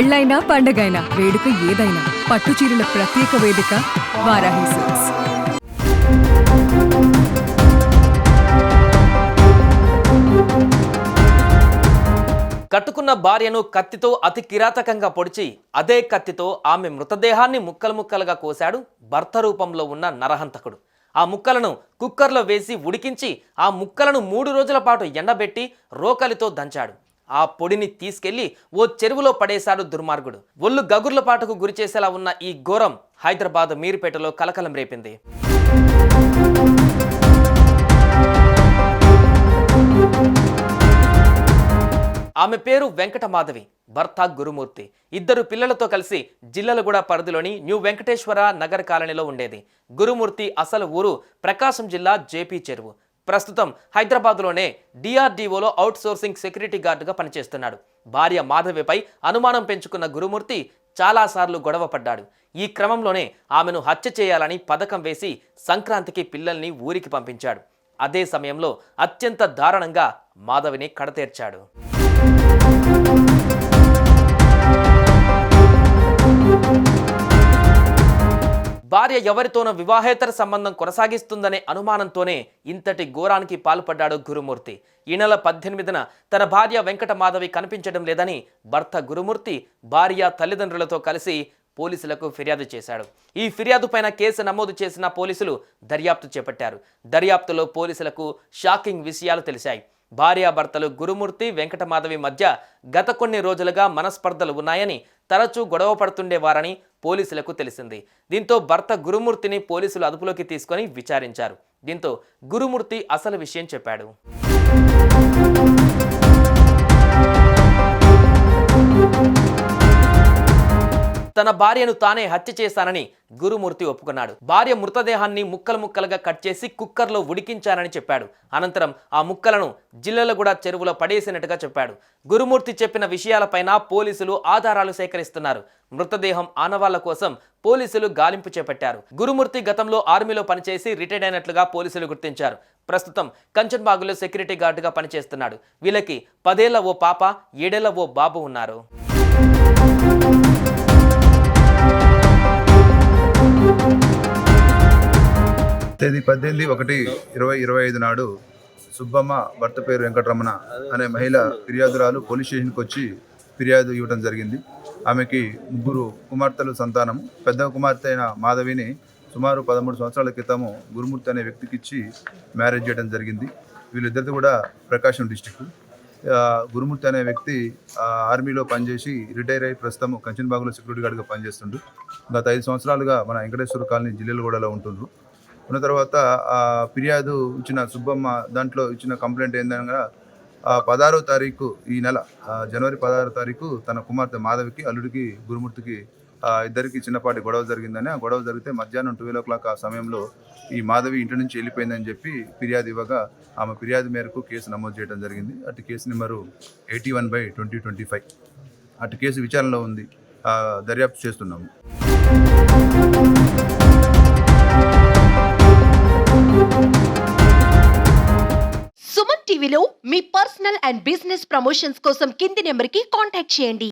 పెళ్ళైనా పండగైనా వేడుక ఏదైనా పట్టు చీరల ప్రత్యేక వేదిక వారాహి సిల్క్స్. కట్టుకున్న భార్యను కత్తితో అతి కిరాతకంగా పొడిచి అదే కత్తితో ఆమె మృతదేహాన్ని ముక్కలు ముక్కలుగా కోశాడు భర్త రూపంలో ఉన్న నరహంతకుడు. ఆ ముక్కలను కుక్కర్లో వేసి ఉడికించి ఆ ముక్కలను 3 రోజుల పాటు ఎండబెట్టి రోకలితో దంచాడు. ఆ పొడిని తీసుకెళ్లి ఓ చెరువులో పడేశాడు దుర్మార్గుడు. ఒళ్ళు గగుర్లపాటుకు గురి చేసేలా ఉన్న ఈ ఘోరం హైదరాబాద్ మీర్పేటలో కలకలం రేపింది. ఆమె పేరు వెంకటమాధవి, భర్త గురుమూర్తి. 2 పిల్లలతో కలిసి జిల్లలగూడ పరిధిలోని న్యూ వెంకటేశ్వర నగర్ కాలనీలో ఉండేది. గురుమూర్తి అసలు ఊరు ప్రకాశం జిల్లా జేపీ చెరువు. ప్రస్తుతం హైదరాబాద్లోనే డిఆర్డీఓలో అవుట్ సోర్సింగ్ సెక్యూరిటీ గార్డుగా పనిచేస్తున్నాడు. భార్య మాధవిపై అనుమానం పెంచుకున్న గురుమూర్తి చాలాసార్లు గొడవ పడ్డాడు. ఈ క్రమంలోనే ఆమెను హత్య చేయాలని పథకం వేసి సంక్రాంతికి పిల్లల్ని ఊరికి పంపించాడు. అదే సమయంలో అత్యంత దారుణంగా మాధవిని కడతేర్చాడు. భార్య ఎవరితోనో వివాహేతర సంబంధం కొనసాగిస్తుందనే అనుమానంతోనే ఇంతటి ఘోరానికి పాల్పడ్డాడు గురుమూర్తి. ఈ నెల 18న తన భార్య వెంకటమాధవి కనిపించడం లేదని భర్త గురుమూర్తి భార్య తల్లిదండ్రులతో కలిసి పోలీసులకు ఫిర్యాదు చేశాడు. ఈ ఫిర్యాదు పైన కేసు నమోదు చేసిన పోలీసులు దర్యాప్తు చేపట్టారు. దర్యాప్తులో పోలీసులకు షాకింగ్ విషయాలు తెలిశాయి. భార్యాభర్తలు గురుమూర్తి వెంకటమాధవి మధ్య గత కొన్ని రోజులుగా మనస్పర్ధలు ఉన్నాయని, తరచూ గొడవ పడుతుండేవారని పోలీసులకు తెలిసింది. దీంతో భర్త గురుమూర్తిని పోలీసులు అదుపులోకి తీసుకొని విచారించారు. దీంతో గురుమూర్తి అసలు విషయం చెప్పాడు. తన భార్యను తానే హత్య చేశానని గురుమూర్తి ఒప్పుకున్నాడు. భార్య మృతదేహాన్ని ముక్కలు ముక్కలుగా కట్ చేసి కుక్కర్లో ఉడికించానని చెప్పాడు. అనంతరం ఆ ముక్కలను జిల్లలగూడ చెరువులో పడేసినట్టుగా చెప్పాడు. గురుమూర్తి చెప్పిన విషయాలపైన పోలీసులు ఆధారాలు సేకరిస్తున్నారు. మృతదేహం ఆనవాళ్ల కోసం పోలీసులు గాలింపు చేపట్టారు. గురుమూర్తి గతంలో ఆర్మీలో పనిచేసి రిటైర్డ్ అయినట్లుగా పోలీసులు గుర్తించారు. ప్రస్తుతం కంచన్బాగులో సెక్యూరిటీ గార్డుగా పనిచేస్తున్నాడు. వీళ్ళకి 10 ఏళ్ల ఓ పాప, 7 ఏళ్ల ఓ బాబు ఉన్నారు. తేదీ 18/1/2025 నాడు సుబ్బమ్మ, భర్త పేరు వెంకటరమణ అనే మహిళ ఫిర్యాదురాలు పోలీస్ స్టేషన్కి వచ్చి ఫిర్యాదు ఇవ్వడం జరిగింది. ఆమెకి 3 కుమార్తెలు సంతానం. పెద్ద కుమార్తె అయిన మాధవిని సుమారు 13 సంవత్సరాల క్రితము గురుమూర్తి అనే వ్యక్తికి ఇచ్చి మ్యారేజ్ చేయడం జరిగింది. వీళ్ళిద్దరిది కూడా ప్రకాశం డిస్టిక్. గురుమూర్తి అనే వ్యక్తి ఆర్మీలో పనిచేసి రిటైర్ అయ్యి ప్రస్తుతం కంచన్బాగులో సెక్యూరిటీ గార్డ్గా పనిచేస్తుండ్రు. గత 5 సంవత్సరాలుగా మన వెంకటేశ్వర కాలనీ జిల్లెలగూడలో ఉంటుండ్రు. ఉన్న తర్వాత ఫిర్యాదు ఇచ్చిన సుబ్బమ్మ దాంట్లో ఇచ్చిన కంప్లైంట్ ఏందనగా 16వ తారీఖు ఈ నెల జనవరి 16వ తారీఖు తన కుమార్తె మాధవికి, అల్లుడికి గురుమూర్తికి ఇద్దరికి చిన్నపాటి గొడవ జరిగిందని, ఆ గొడవ జరిగితే మధ్యాహ్నం 12 o'clock ఆ సమయంలో ఈ మాధవి ఇంటి నుంచి వెళ్ళిపోయిందని చెప్పి ఫిర్యాదు ఇవ్వగా ఆమె ఫిర్యాదు మేరకు కేసు నమోదు చేయడం జరిగింది. అటు కేసు నెంబరు 81/2025. అటు కేసు విచారణలో ఉంది. దర్యాప్తు చేస్తున్నాము. సుమన్ టీవీలో మీ పర్సనల్ అండ్ బిజినెస్ ప్రమోషన్స్ కోసం కింది నెంబర్కి కాంటాక్ట్ చేయండి.